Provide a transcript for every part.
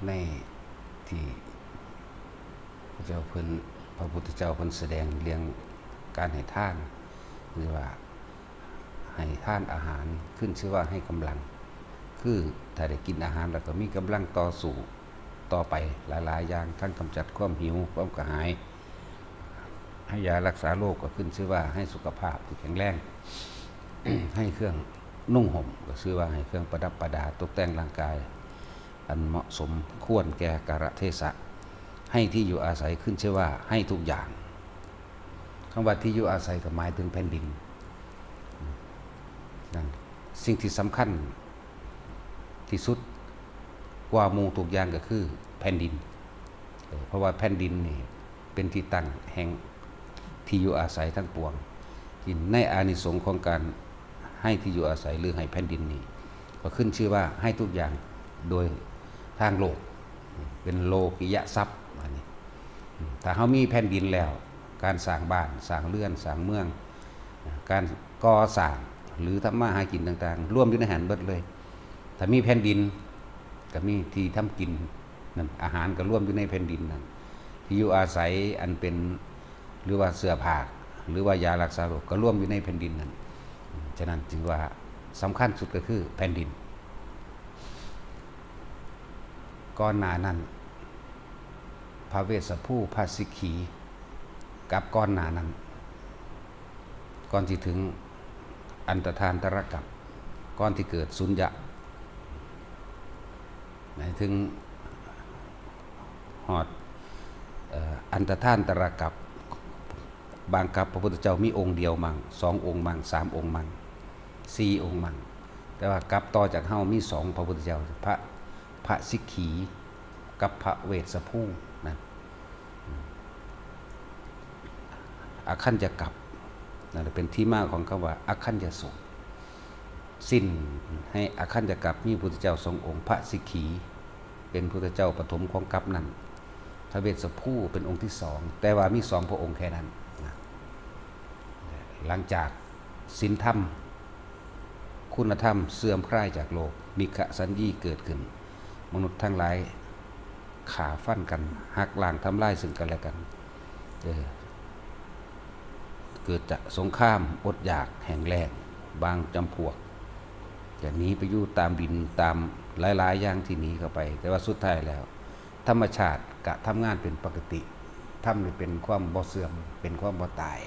ในที่พระพุทธเจ้าเพิ่นแสดงเรื่องการให้ทานหรือว่าให้ทานอาหารขึ้นชื่อว่าให้กำลังคือถ้าได้กินอาหารแล้วก็มีกำลังต่อสู้ต่อไปหลายๆอย่างทั้งกำจัดความหิวความกระหายให้ยารักษาโรคก็ขึ้นชื่อว่าให้สุขภาพที่แข็งแรง ให้เครื่องนุ่งห่มก็ชื่อว่าให้เครื่องประดับประดาตกแต่งร่างกายอันเหมาะสมควรแก่กาลเทศะให้ที่อยู่อาศัยขึ้นชื่อว่าให้ทุกอย่างคำว่าที่อยู่อาศัยก็หมายถึงแผ่นดินนั่นสิ่งที่สำคัญที่สุดกว่าหมู่ทุกอย่างก็คือแผ่นดินเพราะว่าแผ่นดินนี่เป็นที่ตั้งแห่งที่อยู่อาศัยทั้งปวงในอานิสงส์ของการให้ที่อยู่อาศัยหรือให้แผ่นดินนี้ก็ขึ้นชื่อว่าให้ทุกอย่างโดยทางโลกเป็นโลกิยทรัพย์ถ้าเขามีแผ่นดินแล้วการสร้างบ้านสร้างเรือนสร้างเมืองการก่อสร้างหรือทำมาหากินต่างๆร่วมอยู่ในหันเบิดเลยถ้ามีแผ่นดินก็มีที่ทำกินนั่นอาหารก็ร่วมอยู่ในแผ่นดินนั่นที่อยู่อาศัยอันเป็นหรือว่าเสื้อผ้าหรือว่ายารักษาโรคก็ร่วมอยู่ในแผ่นดินนั่นฉะนั้นจึงว่าสำคัญสุดก็คือแผ่นดินก่อนหน้านั้นพระเวสสัภูพระสิกขีกับก่อนหน้านั้นก่อนที่ถึงอันตทานตรกัปก่อนที่เกิดสุญญะหมายถึงหอดอันตทานตรกัปบางกับพระพุทธเจ้ามีองค์เดียวมั่ง2 องค์มั่ง3 องค์มั่ง4 องค์มั่งแต่ว่ากับต่อจากเฮามี2พระพุทธเจ้าพระสิกขีกับพระเวสสัภูนั่นอคัญญกัปนั่นเป็นที่มาของคำว่าอคัญญสงฆ์สิ้นให้อคัญญกัปมีพุทธเจ้า2 องค์พระสิกขีเป็นพุทธเจ้าปฐมของกัปนั้นพระเวสสัภูเป็นองค์ที่2แต่ว่ามี2 พระองค์แค่นั้นหลังจากศีลธรรมคุณธรรมเสื่อมคลายจากโลกมิขสัญญีเกิดขึ้นมนุษย์ทั้งหลายขาฟันกันหักล้างทำลายซึ่งกันและกันเกิดจากสงครามอดอยากแห่งแล้งบางจำพวกจะหนีไปอยู่ตามดินตามหลายๆอย่างที่หนีเข้าไปแต่ว่าสุดท้ายแล้วธรรมชาติกะทำงานเป็นปกติทำนี่เป็นความบ่เสื่อมเป็นความบ่ตาย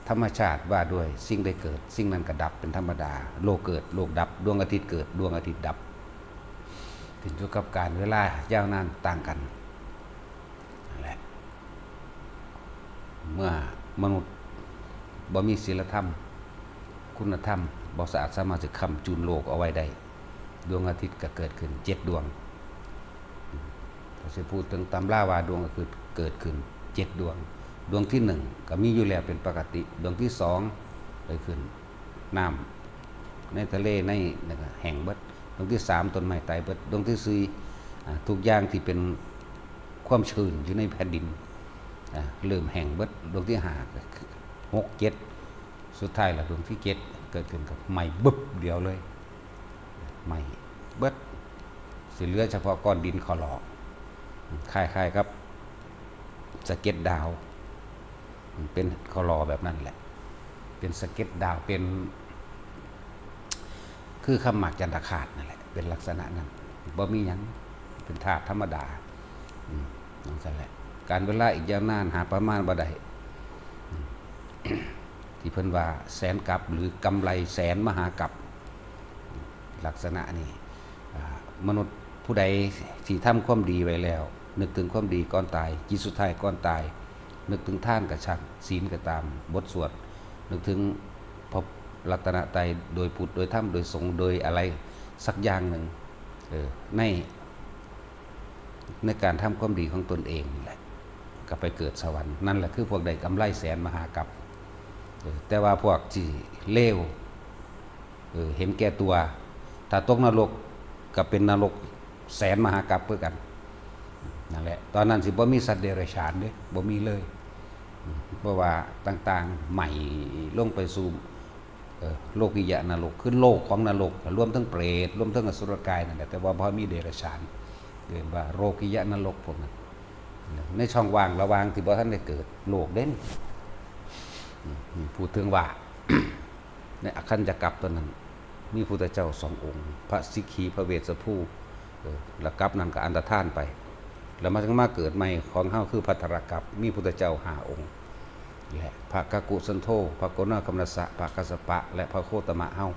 ธรรมชาติว่าด้วยสิ่งใดเกิดสิ่งนั้นก็ดับเป็นธรรมดาโลกเกิดโลกดับดวงอาทิตย์เกิดดวงอาทิตย์ดับขึ้นอยู่กับการเวลายาวนานต่างกันนั่นแหละเมื่อมนุษย์บ่มีศีลธรรมคุณธรรมบ่สะอาดสามารถจะค้ำจุนโลกเอาไว้ได้ดวงอาทิตย์ก็เกิดขึ้น7 ดวงถ้าจะพูดถึงตำราว่าดวงก็คือเกิดขึ้น7 ดวงดวงที่1ก็มีอยู่แล้วเป็นปกติดวงที่2เลยขึ้นน้ำในทะเลในแห่งเบิดดวงที่3ต้นไม้ตายเบิดดวงที่4ทุกอย่างที่เป็นความชื้นอยู่ในแผ่นดินเริ่มแห่งเบิดดวงที่5 6 7สุดท้ายละดวงที่7เกิดขึ้นกับใหม่บึบเดียวเลยใหม่เบิดสิเหลือเฉพาะก้อนดินขอหลอกคล้ายๆครับสะเก็ดดาวเป็นขอหลอแบบนั้นแหละเป็นสะเก็ดดาวเป็นคือขมักจันทคาตนั่นแหละเป็นลักษณะนั้นบ่มีหยังเป็นธาตุธรรมดานั่นแหละการเวลาอีกยาวนานหาประมาณบ่ได้ที่เพิ่นว่าแสนกัปหรือกำไรแสนมหากัปลักษณะนี้มนุษย์ผู้ใดที่ทำความดีไว้แล้วนึกถึงความดีก่อนตายจิตสุดท้ายก่อนตายนึกถึงท่านกับชักศีลก็ตามบทสวดนึกถึงพบรัตนตรัยโดยพุทธโดยธรรมโดยสงฆ์โดยอะไรสักอย่างหนึ่งในการทำความดีของตนเองแหละก็ไปเกิดสวรรค์นั่นแหละคือพวกใดกำไรแสนมหากัปแต่ว่าพวกที่เลวเห็นแก่ตัวถ้าตกนรกก็เป็นนรกแสนมหากัปเพื่อกันนั่นแหละตอนนั้นสิบ่มีสัตว์เดรัจฉานเด้บ่มีเลยเพราะว่าต่างๆใหม่ลงไปสู่โลกิยะนรกคือโลกของนรกรวมทั้งเปรตรวมทั้งอสุรกายนั่นแหละแต่ว่าบ่มีเดรัจฉาน เรียกว่าโรกิยะนรกพวกนั้นในช่องว่างระหว่างที่บ่ท่านได้เกิดโลกเด่นพูดถึงว่า ในอคันจกัปตัวนั้นมีพุทธเจ้า2 องค์พระสิกขีพระเวสสภูแล้วกัปนั้นก็อันตรธานไปแล้วมาถึงมาเกิดใหม่ของเฮาคือภัทรกัปมีพุทธเจ้า5 องค์และพระกกุสันโธพระโกณกัมมัสสะพระกัสสปะและพระโคตมะเฮา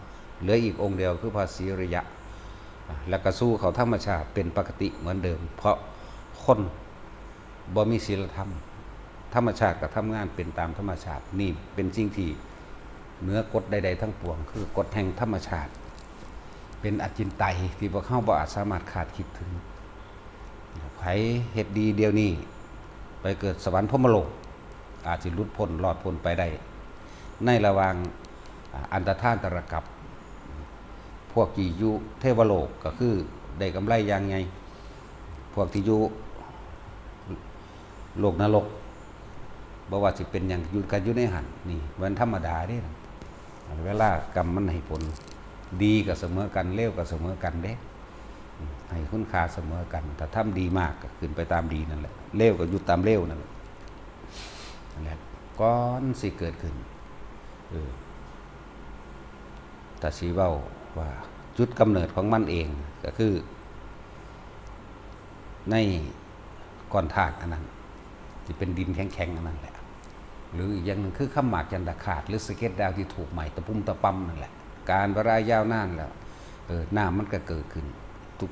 เหลืออีกองค์เดียวคือพระศรีอริยะแล้วก็สู้เขาธรรมชาติเป็นปกติเหมือนเดิมเพราะคนบ่มีศีลธรรมธรรมชาติก็ทำงานเป็นตามธรรมชาตินี่เป็นสิ่งที่เหนือกฎใดๆทั้งปวงคือกฎแห่งธรรมชาติเป็นอจินไตยที่พวกเขาบ่อาจสามารถคาดคิดถึงไผเฮ็ดดีเดียวนี้ไปเกิดสวรรค์พรหมโลกอาจสิหลุดพ้นรอดพ้นไปได้ในระหว่างอันตรธานตรกัปพวกที่อยู่เทวโลกก็คือได้กำไรอย่างไงพวกที่อยู่โลกนรกบ่ว่าสิเป็นอย่างอยู่กันอยู่ในหันนี่มันธรรมดาเด้เวลากรรมมันให้ผลดีก็เสมอกันเลวก็เสมอกันเด้ให้คุณค่าเสมอกันถ้าทำดีมากก็ขึ้นไปตามดีนั่นแหละเลวก็อยู่ตามเลวนั่นแหละก่อนสิเกิดขึ้นแต่สิเว้าว่าจุดกำเนิดของมันเองก็คือในก้อนธาตุอันนั้นที่เป็นดินแข็งๆอันนั้นแหละหรืออีกอย่างหนึ่งคือข้ามหมากยันตะขาดหรือสะเก็ดดาวที่ถูกใหม่ตะปุ่มตะปั๊มนั่นแหละการเวลายาวนานแล้วน้ำมันก็เกิดขึ้น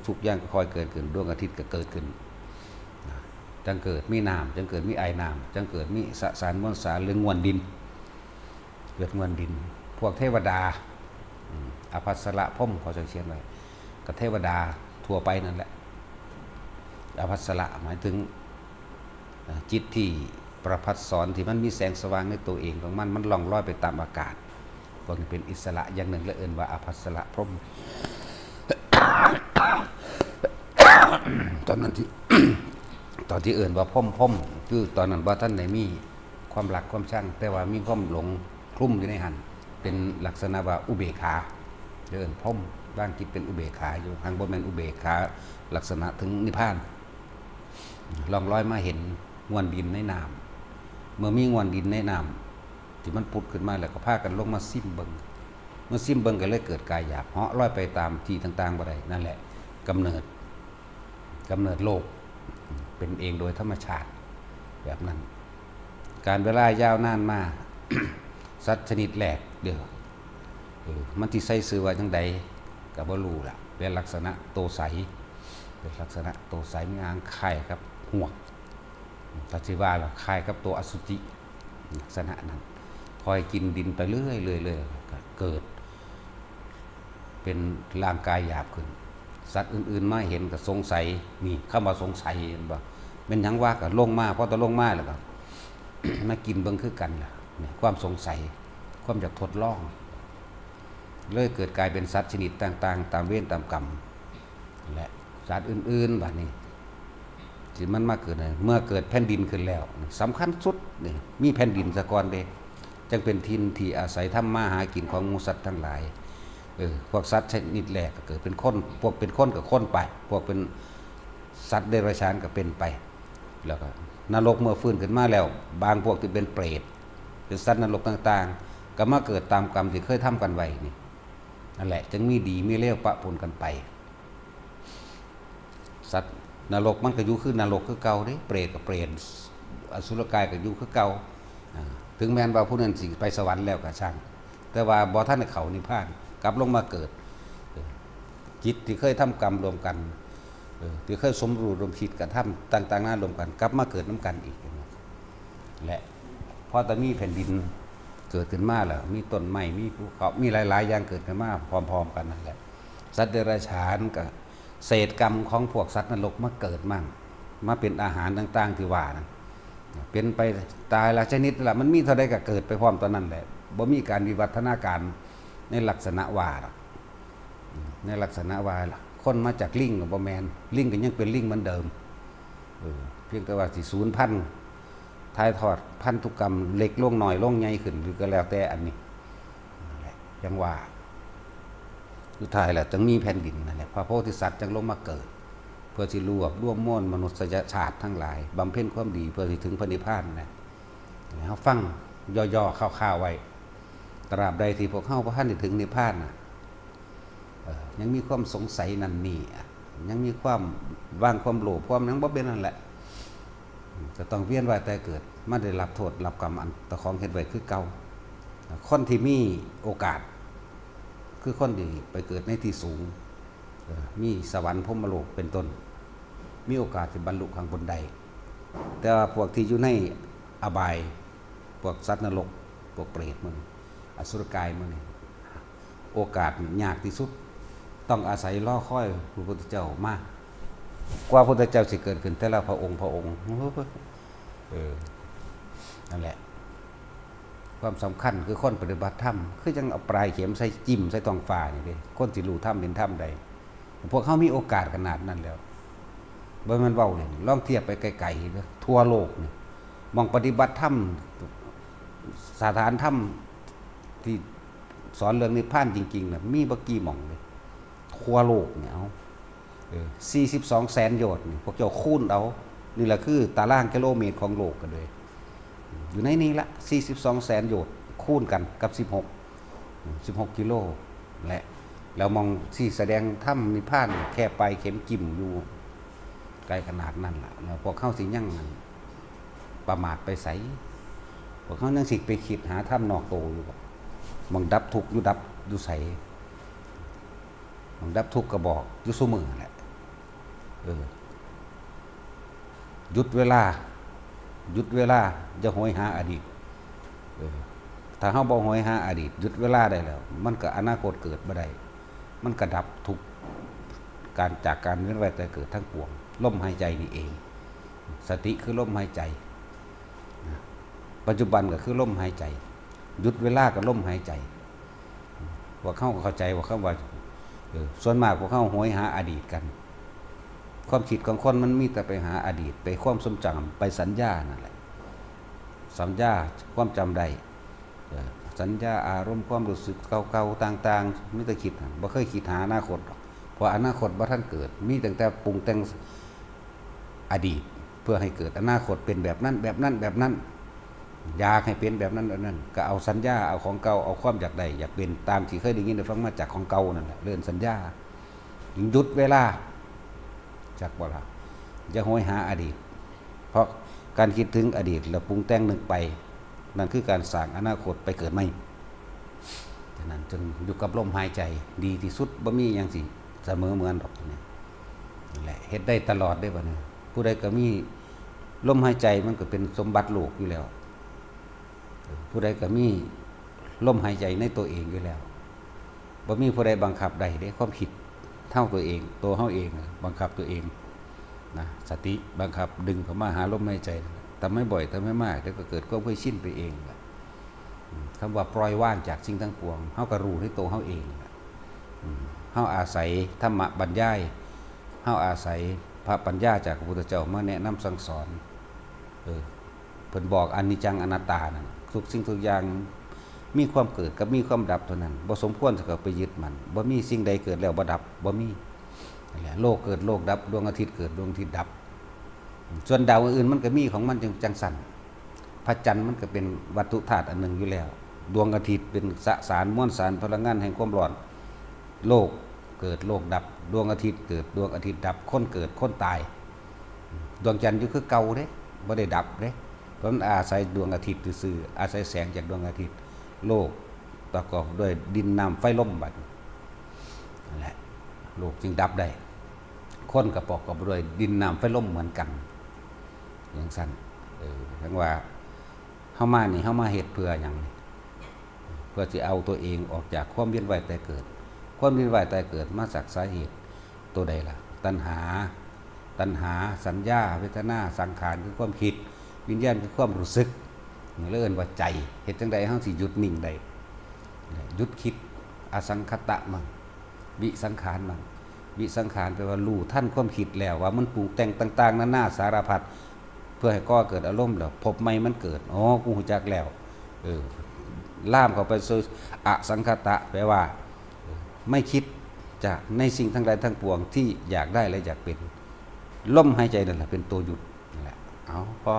ทุกๆอย่างก็ค่อยเกิดขึ้นดวงอาทิตย์ก็เกิดขึ้นจังเกิดมีน้ำจังเกิดมีไอน้ำจังเกิดมีสสารมวลสารหรืองวนดินเกิดงวนดินพวกเทวดาอภัสสะพรหมเขาจะเขียนไว้กับเทวดาทั่วไปนั่นแหละอภัสสะหมายถึงจิตที่ประพัดสอนที่มันมีแสงสว่างในตัวเองของมันล่องลอยไปตามอากาศพวกนี้เป็นอิสระอย่างหนึ่งและเอิ้นว่าอภัสสะพรหม ตอนนั้นที่ ตอนที่เอิ้นว่าพรหมคือตอนนั้นว่าท่านได้มีความรักความชังแต่ว่ามีความหลงคลุ้มอยู่ในหันเป็นลักษณะว่าอุเบกขาเอิ้นพรหมร่างจิตเป็นอุเบกขาอยู่ทางบ่แม่นอุเบกขาลักษณะถึงนิพพานล่องลอยมาเห็นงวนดินในน้ำเมื่อมีงวนดินในน้ำที่มันปุดขึ้นมาแล้วก็พากันลงมาซิมเบิงเมื่อซิมเบิงก็เลยเกิดกายหยาบเหาะลอยไปตามที่ต่างๆบ่ได้นั่นแหละกำเนิดโลกเป็นเองโดยธรรมชาติแบบนั้นการเวลายาวนานมา สัตว์ชนิดแรกเดี๋ยวมันที่ใส่ซื้อว่าจังใดก็บ่รู้ล่ะเป็นลักษณะโตใสเป็นลักษณะโตใสมีหางไข่ครับหวกตัดสิว่าล่ะคล้ายกับตัวอสุจิลักษณะนั้นคอยกินดินไปเรื่อยๆก็เกิดเป็นร่างกายหยาบขึ้นสัตว์อื่นๆมาเห็นก็สงสัยนี่เข้ามาสงสัยเห็นบ่เป็นหยังว่าก็ลงมาพอตะลงมาแล้วก็ มากินเบิ่งคือกันล่ะเนี่ยความสงสัยความอยากทดลองเลยเกิดกลายเป็นสัตว์ชนิดต่างๆตามเวรตามกรรมและสัตว์อื่นๆบัดนี้ที่มันมาเกิดเมื่อเกิดแผ่นดินขึ้นแล้วสำคัญสุดนี่มีแผ่นดินซะก่อนเด้จึงเป็นทินที่อาศัยทำมาหากินของหมูสัตว์ทั้งหลายพวกสัตว์ชนิดแรกก็เกิดเป็นคนพวกเป็นคนก็คนไปพวกเป็นสัตว์เดรัจฉานก็เป็นไปแล้วก็นรกเมื่อฟื้นขึ้นมาแล้วบางพวกที่เป็นเปรตเป็นสัตว์นรกต่างๆก็มาเกิดตามกรรมที่เคยทำกันไว้นี่นั่นแหละจึงมีดีมีเลวปะปนกันไปสัตว์นรกมันก็อยู่คือนรกคือเก่าเด้เปรตก็เปรตอสุรกายก็อยู่คือเก่าถึงแม้นว่าผู้นั้นสิไปสวรรค์แล้วก็ช่างแต่ว่าบ่ทันได้เข้านิพพานกลับลงมาเกิดจิตที่เคยทำกรรมรวมกันที่เคยสมรู้ร่วมคิดกระทำต่างๆหน้ารวมกันกลับมาเกิดน้ำกันอีกและพอตอนนี้แผ่นดินเกิดขึ้นมาแล้วมีต้นไม้มีภูเขามีหลายๆอย่างเกิดขึ้นมาพร้อมๆกันนั่นแหละสัตว์เดรัจฉานกับเศษกรรมของพวกสัตว์นรกมาเกิดมั่งมาเป็นอาหารต่างๆที่ว่านะเป็นไปตายละชนิดละมันมีเท่าใดก็เกิดไปพร้อมตอนนั้นแหละบ่มีการวิวัฒนาการในลักษณะว่าในลักษณะว่าล่ะคนมาจากลิงกับบ่แมนลิงก็ยังเป็นลิงเหมือนเดิมเพียงแต่ว่าสิสูญพันธุ์ถ่ายทอดพันธุกรรมเล็กลงหน่อยลงใหญ่ขึ้นหรือก็แล้วแต่อันนี้ยังว่าสุดท้ายแหละจึงมีแผ่นดินนั่นแหละพระโพธิสัตว์จึงลงมาเกิด เพื่อสิรวบรวมมวลมนุษยชาติทั้งหลายบำเพ็ญความดีเพื่อสิถึงพระนิพพานนะเฮาฟังย่อๆคร่าวๆไว้ตราบใดที่พวกเฮาบ่ทันได้ถึงนิพพานน่ะยังมีความสงสัยนั่นนี่ยังมีความวางความโลภความนั้นบ่เป็นนั่นแหละจะต้องเวียนว่ายตายเกิดมาได้รับโทษรับกรรมอันตะของเฮ็ดไว้คือเก่าคนที่มีโอกาสคือคนที่ไปเกิดในที่สูงมีสวรรค์พรหมโลกเป็นต้นมีโอกาสที่บรรลุข้างบนใดแต่ว่าพวกที่อยู่ในอบายพวกสัตว์นรกพวกเปรตมันอสุรกายมันนี่โอกาสยากที่สุดต้องอาศัยรอคอยพระพุทธเจ้ามากกว่าพระพุทธเจ้าสิเกิดขึ้นแต่ละพระองค์นั่นแหละความสำคัญคือคนปฏิบัติธรรมคือจังเอาปลายเข็มใส่จิ้มใส่ตองฟ้านี่เด้คนสิรู้ธรรมเห็นธรรมใดพวกเขามีโอกาสขนาดนั้นแล้วบ่แม่นเว้าเลยลองเทียบไปไกลๆเด้อทั่วโลกนี่มองปฏิบัติธรรมสถานธรรมที่สอนเรื่องนิพพานจริงๆน่ะมีบ่กี่หม่องเลยทั่วโลกเนี่ยเอา42 แสนโยชน์นี่พวกเจ้าคูณเอานี่แหละคือตารางกิโลเมตรของโลกกันเลยอยู่ในนี้ละ42 แสนโยชน์คูณกันกับ16กิโลแหละแล้วมองที่แสดงถ้ำนิพพานแค่ไปเข็มจิ้มอยู่ไกลขนาดนั้นล่ะแล้วพวกเข้าสิยั่งประมาทไปใสพวกเขายังสิไปคิดหาถ้ำนอกโตอยู่บ่มองดับทุกข์อยู่ดับอยู่ใสมองดับทุกข์ก็บอกอยู่ซุมื้อแหละหยุดเวลาอย่าโหยหาอดีตถ้าเฮาบ่โหยหาอดีตหยุดเวลาได้แล้วมันก็อนาคตเกิดบ่ได้มันก็ดับทุกการจากการเวียนว่ายตายเกิดทั้งปวงลมหายใจนี่เองสติคือลมหายใจปัจจุบันก็คือลมหายใจหยุดเวลาก็ลมหายใจว่าเข้าใจว่าว่าส่วนมากพวกเขาโหยหาอดีตกันความคิดของคนมันมีแต่ไปหาอดีตไปความทรงจำไปสัญญานั่นแหละสัญญาความจำได้สัญญาอารมณ์ความรู้สึกเก่าๆต่างๆมีแต่คิดบ่เคยคิดหาอนาคตเพราะอนาคตบ่ทันเกิดมีแต่ปรุงแต่งอดีตเพื่อให้เกิดอนาคตเป็นแบบนั้นอยากให้เป็นแบบนั้นก็เอาสัญญาเอาของเก่าเอาความอยากได้อยากเป็นตามที่เคยได้ยินได้ฟังมาจากของเก่านั่นแหละเรื่องสัญญาหยุดเวลาจากบ่ล่ะอย่าโหยหาอดีตเพราะการคิดถึงอดีตแล้วปรุงแต่งนึกไปนั่นคือการสร้างอนาคตไปเกิดใหม่ฉะนั้นจนอยู่กับลมหายใจดีที่สุดบ่มีหยังสิเสมอเหมือนดอกนี่แหละเฮ็ดได้ตลอดได้บ่เนี่ยผู้ใดก็มีลมหายใจมันก็เป็นสมบัติโลกอยู่แล้วผู้ใดก็มีลมหายใจในตัวเองอยู่แล้วบ่มีผู้ใดบังคับได้เด้ความคิดเท่าตัวเองตัวเฮาเองบังคับตัวเองนะสติบังคับดึงเข้ามาหาลมหายใจทำไม่บ่อยทำไม่มากเดี๋ยวก็เกิดความเคยชินไปเองคำว่าปล่อยว่างจากสิ่งทั้งปวงเฮาก็รู้ในตัวเฮาเองเฮาอาศัยธรรมะบรรยายเฮาอาศัยพระปัญญาจากพระพุทธเจ้ามาแนะนำสั่งสอนเพิ่นบอกอนิจจังอนัตตานั่นทุกสิ่งทุกอย่างมีความเกิดกับมีความดับเท่านั้นบ่สมควรจะไปยึดมันบ่มีสิ่งใดเกิดแล้วบ่ดับบ่มีนั่นแหละโลกเกิดโลกดับดวงอาทิตย์เกิดดวงอาทิตย์ดับส่วนดาวอื่นมันก็มีของมันจังสั่นพระจันทร์มันก็เป็นวัตถุธาตุอันหนึ่งอยู่แล้วดวงอาทิตย์เป็นสสารมวลสารพลังงานแห่งความร้อนโลกเกิดโลกดับดวงอาทิตย์เกิดดวงอาทิตย์ดับคนเกิดคนตายดวงจันทร์อยู่คือเก่าเด้บ่ได้ดับเด้เพราะมันอาศัยดวงอาทิตย์ซื่ออาศัยแสงจากดวงอาทิตย์โลกประกอบด้วยดินน้ำไฟลมบัดนั่นแหละโลกจึงดับได้คนก็ประกอบด้วยดินน้ำไฟลมเหมือนกันอย่างสั้นทั้งว่าเฮามานี่เฮามาเฮ็ดเพื่อหยังเพื่อสิเอาตัวเองออกจากความเวียนว่ายตายเกิดความเวียนว่ายตายเกิดมาจากสาเหตุตัวใดล่ะตัณหาสัญญาเวทนาสังขารคือความคิดวิญญาณคือความรู้สึกเรียกว่าใจเฮ็ดจังใดเฮาสิหยุดนิ่งได้หยุดคิดอสังคตะมั่งวิสังขารมั่งวิสังขารแปลว่ารู้ท่านความคิดแล้วว่ามันปรุงแต่งต่างๆนานาสารพัดเพื่อให้ก่อเกิดอารมณ์แล้วพบใหม่มันเกิดอ๋อกูรู้จักแล้วล่ามเข้าไปสู่อสังคตะแปลว่าไม่คิดจากในสิ่งทั้งหลายทั้งปวงที่อยากได้และอยากเป็น ลมหายใจนั่นแหละเป็นตัวหยุดนั่นแหละเอาพอ